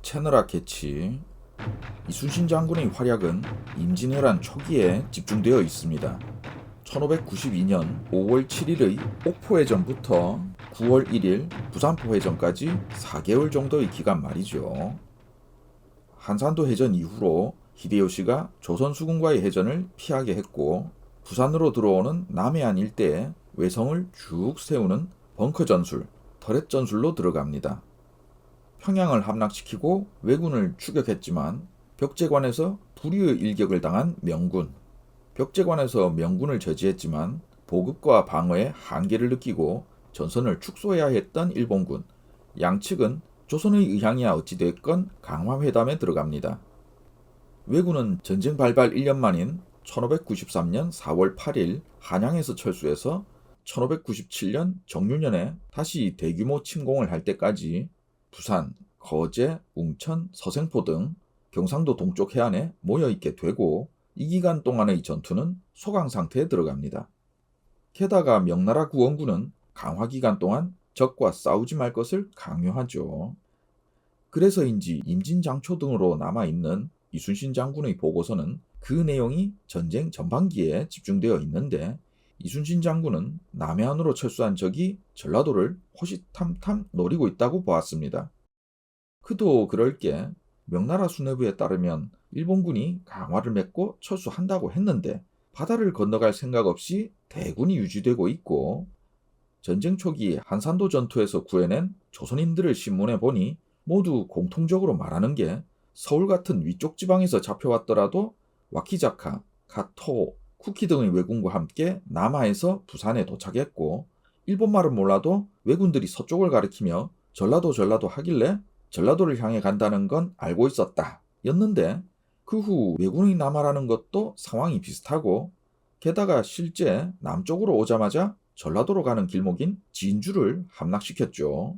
채널A 캐치. 이순신 장군의 활약은 임진왜란 초기에 집중되어 있습니다. 1592년 5월 7일의 옥포해전부터 9월 1일 부산포해전까지 4개월 정도의 기간 말이죠. 한산도 해전 이후로 히데요시가 조선수군과의 해전을 피하게 했고, 부산으로 들어오는 남해안 일대에 외성을 쭉 세우는 벙커 전술, 터렛 전술로 들어갑니다. 평양을 함락시키고 왜군을 추격했지만 벽제관에서 불의의 일격을 당한 명군, 벽제관에서 명군을 저지했지만 보급과 방어의 한계를 느끼고 전선을 축소해야 했던 일본군, 양측은 조선의 의향이야 어찌됐건 강화회담에 들어갑니다. 왜군은 전쟁 발발 1년 만인 1593년 4월 8일 한양에서 철수해서 1597년 정유년에 다시 대규모 침공을 할 때까지 부산, 거제, 웅천, 서생포 등 경상도 동쪽 해안에 모여있게 되고, 이 기간 동안의 전투는 소강 상태에 들어갑니다. 게다가 명나라 구원군은 강화 기간 동안 적과 싸우지 말 것을 강요하죠. 그래서인지 임진장초 등으로 남아있는 이순신 장군의 보고서는 그 내용이 전쟁 전반기에 집중되어 있는데, 이순신 장군은 남해안으로 철수한 적이 전라도를 호시탐탐 노리고 있다고 보았습니다. 그도 그럴 게 명나라 수뇌부에 따르면 일본군이 강화를 맺고 철수한다고 했는데 바다를 건너갈 생각 없이 대군이 유지되고 있고, 전쟁 초기 한산도 전투에서 구해낸 조선인들을 신문해 보니 모두 공통적으로 말하는 게 서울 같은 위쪽 지방에서 잡혀왔더라도 와키자카, 가토, 쿠키 등의 왜군과 함께 남하에서 부산에 도착했고, 일본말은 몰라도 왜군들이 서쪽을 가리키며 전라도 하길래 전라도를 향해 간다는 건 알고 있었다 였는데, 그 후 왜군의 남하라는 것도 상황이 비슷하고, 게다가 실제 남쪽으로 오자마자 전라도로 가는 길목인 진주를 함락시켰죠.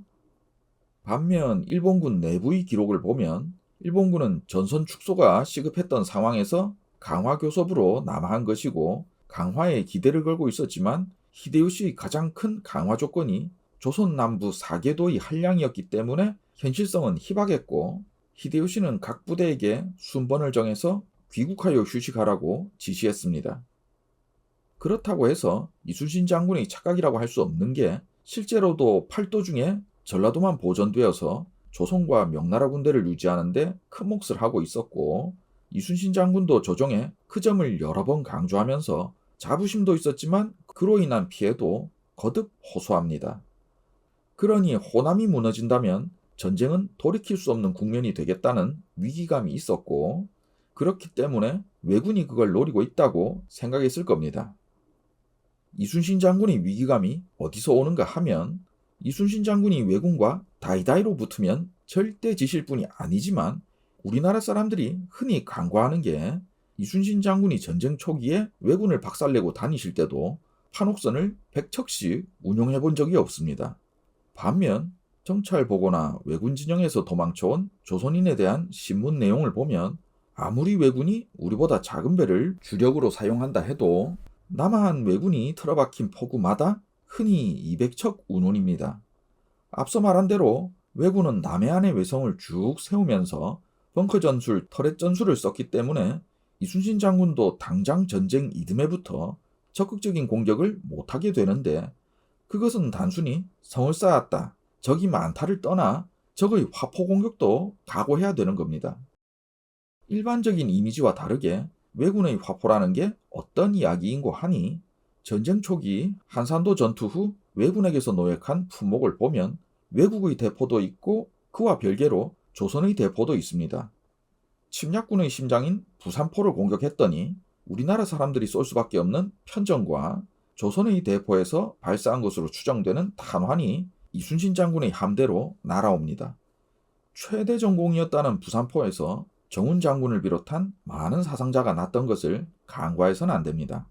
반면 일본군 내부의 기록을 보면 일본군은 전선 축소가 시급했던 상황에서 강화 교섭으로 남하한 것이고, 강화에 기대를 걸고 있었지만 히데요시의 가장 큰 강화 조건이 조선 남부 4개도의 한량이었기 때문에 현실성은 희박했고, 히데요시는 각 부대에게 순번을 정해서 귀국하여 휴식하라고 지시했습니다. 그렇다고 해서 이순신 장군의 착각이라고 할 수 없는 게, 실제로도 팔도 중에 전라도만 보존되어서 조선과 명나라 군대를 유지하는데 큰 몫을 하고 있었고, 이순신 장군도 조정에 그 점을 여러 번 강조하면서 자부심도 있었지만 그로 인한 피해도 거듭 호소합니다. 그러니 호남이 무너진다면 전쟁은 돌이킬 수 없는 국면이 되겠다는 위기감이 있었고, 그렇기 때문에 왜군이 그걸 노리고 있다고 생각했을 겁니다. 이순신 장군의 위기감이 어디서 오는가 하면, 이순신 장군이 왜군과 다이다이로 붙으면 절대 지실 분이 아니지만, 우리나라 사람들이 흔히 간과하는 게 이순신 장군이 전쟁 초기에 왜군을 박살내고 다니실 때도 판옥선을 100척씩 운용해 본 적이 없습니다. 반면 정찰 보고나 왜군 진영에서 도망쳐온 조선인에 대한 신문 내용을 보면 아무리 왜군이 우리보다 작은 배를 주력으로 사용한다 해도 남한 왜군이 틀어박힌 포구마다 흔히 200척 운운입니다. 앞서 말한 대로 왜군은 남해안의 외성을 쭉 세우면서 벙커 전술, 터렛 전술을 썼기 때문에 이순신 장군도 당장 전쟁 이듬해부터 적극적인 공격을 못하게 되는데, 그것은 단순히 성을 쌓았다, 적이 많다를 떠나 적의 화포 공격도 각오해야 되는 겁니다. 일반적인 이미지와 다르게 왜군의 화포라는 게 어떤 이야기인고 하니, 전쟁 초기 한산도 전투 후 왜군에게서 노획한 품목을 보면 외국의 대포도 있고 그와 별개로 조선의 대포도 있습니다. 침략군의 심장인 부산포를 공격했더니 우리나라 사람들이 쏠 수밖에 없는 편전과 조선의 대포에서 발사한 것으로 추정되는 탄환이 이순신 장군의 함대로 날아옵니다. 최대 전공이었다는 부산포에서 정훈 장군을 비롯한 많은 사상자가 났던 것을 간과해서는 안 됩니다.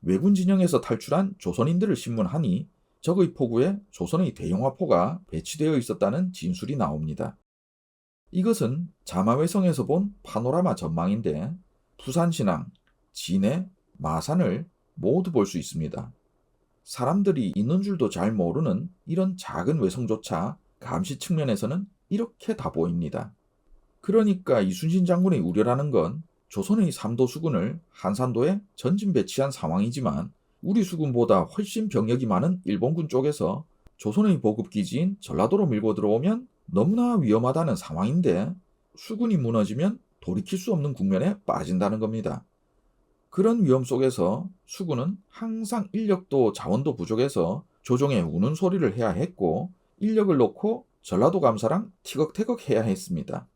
왜군 진영에서 탈출한 조선인들을 신문하니 적의 포구에 조선의 대용화포가 배치되어 있었다는 진술이 나옵니다. 이것은 자마회성에서 본 파노라마 전망인데 부산신항, 진해, 마산을 모두 볼 수 있습니다. 사람들이 있는 줄도 잘 모르는 이런 작은 외성조차 감시 측면에서는 이렇게 다 보입니다. 그러니까 이순신 장군의 우려라는 건 조선의 삼도 수군을 한산도에 전진 배치한 상황이지만 우리 수군보다 훨씬 병력이 많은 일본군 쪽에서 조선의 보급기지인 전라도로 밀고 들어오면 너무나 위험하다는 상황인데 수군이 무너지면 돌이킬 수 없는 국면에 빠진다는 겁니다. 그런 위험 속에서 수군은 항상 인력도 자원도 부족해서 조종에 우는 소리를 해야 했고 인력을 놓고 전라도 감사랑 티격태격 해야 했습니다.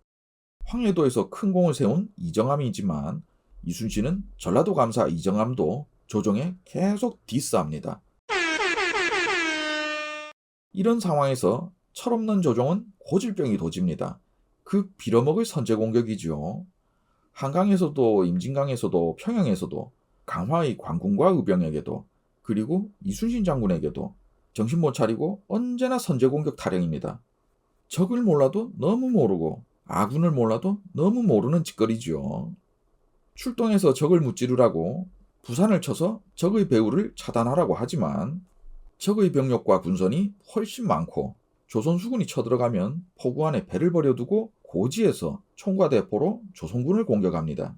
황해도에서 큰 공을 세운 이정함이지만 이순신은 전라도 감사 이정함도 조종에 계속 디스합니다. 이런 상황에서 철없는 조종은 고질병이 도집니다. 그 빌어먹을 선제 공격이죠. 한강에서도 임진강에서도 평양에서도 강화의 관군과 의병에게도 그리고 이순신 장군에게도 정신 못 차리고 언제나 선제 공격 타령입니다. 적을 몰라도 너무 모르고 아군을 몰라도 너무 모르는 짓거리죠. 출동해서 적을 무찌르라고 부산을 쳐서 적의 배후를 차단하라고 하지만 적의 병력과 군선이 훨씬 많고 조선 수군이 쳐들어가면 포구 안에 배를 버려두고 고지에서 총과 대포로 조선군을 공격합니다.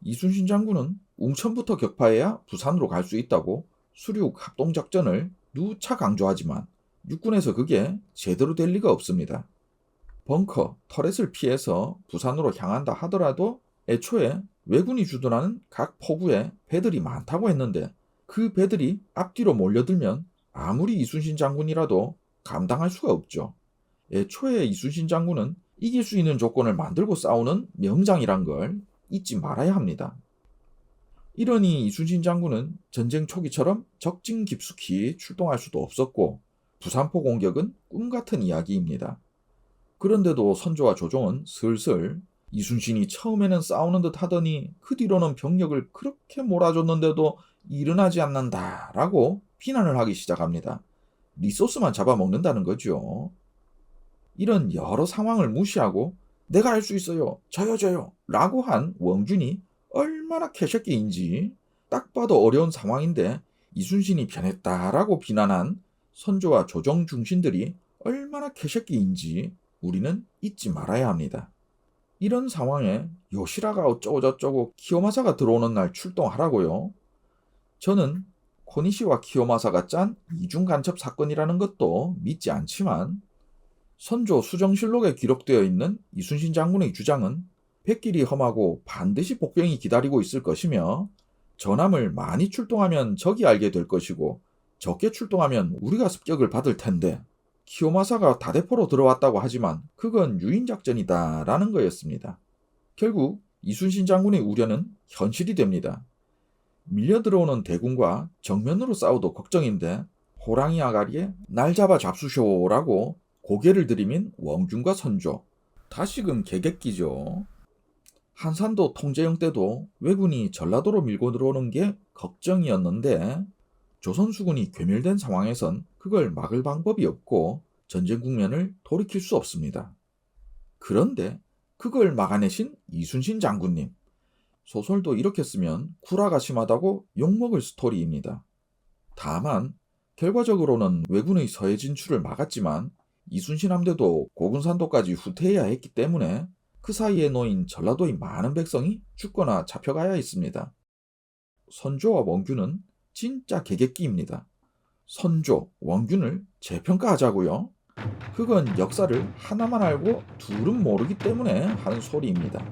이순신 장군은 웅천부터 격파해야 부산으로 갈 수 있다고 수륙 합동작전을 누차 강조하지만 육군에서 그게 제대로 될 리가 없습니다. 벙커, 터렛을 피해서 부산으로 향한다 하더라도 애초에 왜군이 주둔하는 각 포구에 배들이 많다고 했는데 그 배들이 앞뒤로 몰려들면 아무리 이순신 장군이라도 감당할 수가 없죠. 애초에 이순신 장군은 이길 수 있는 조건을 만들고 싸우는 명장이란 걸 잊지 말아야 합니다. 이러니 이순신 장군은 전쟁 초기처럼 적진 깊숙이 출동할 수도 없었고 부산포 공격은 꿈같은 이야기입니다. 그런데도 선조와 조종은 슬슬 이순신이 처음에는 싸우는 듯 하더니 그 뒤로는 병력을 그렇게 몰아줬는데도 일어나지 않는다라고 비난을 하기 시작합니다. 리소스만 잡아먹는다는 거죠. 이런 여러 상황을 무시하고 내가 할 수 있어요. 저요 라고 한 원균이 얼마나 개새끼인지 딱 봐도 어려운 상황인데 이순신이 변했다라고 비난한 선조와 조정 중신들이 얼마나 개새끼인지 우리는 잊지 말아야 합니다. 이런 상황에 요시라가 어쩌고저쩌고 키요마사가 들어오는 날 출동하라고요. 저는 코니시와 키요마사가 짠 이중 간첩 사건이라는 것도 믿지 않지만 선조 수정실록에 기록되어 있는 이순신 장군의 주장은 백길이 험하고 반드시 복병이 기다리고 있을 것이며 전함을 많이 출동하면 적이 알게 될 것이고 적게 출동하면 우리가 습격을 받을 텐데 키요마사가 다대포로 들어왔다고 하지만 그건 유인작전이다 라는 거였습니다. 결국 이순신 장군의 우려는 현실이 됩니다. 밀려 들어오는 대군과 정면으로 싸워도 걱정인데 호랑이 아가리에 날 잡아 잡수쇼라고 고개를 들이민 원균과 선조. 다시금 개객기죠. 한산도 통제영 때도 왜군이 전라도로 밀고 들어오는 게 걱정이었는데 조선 수군이 괴멸된 상황에선 그걸 막을 방법이 없고 전쟁 국면을 돌이킬 수 없습니다. 그런데 그걸 막아내신 이순신 장군님. 소설도 이렇게 쓰면 구라가 심하다고 욕먹을 스토리입니다. 다만 결과적으로는 왜군의 서해 진출을 막았지만 이순신 함대도 고군산도까지 후퇴해야 했기 때문에 그 사이에 놓인 전라도의 많은 백성이 죽거나 잡혀가야 했습니다. 선조와 원균은 진짜 개객기입니다. 선조, 원균을 재평가하자고요? 그건 역사를 하나만 알고 둘은 모르기 때문에 하는 소리입니다.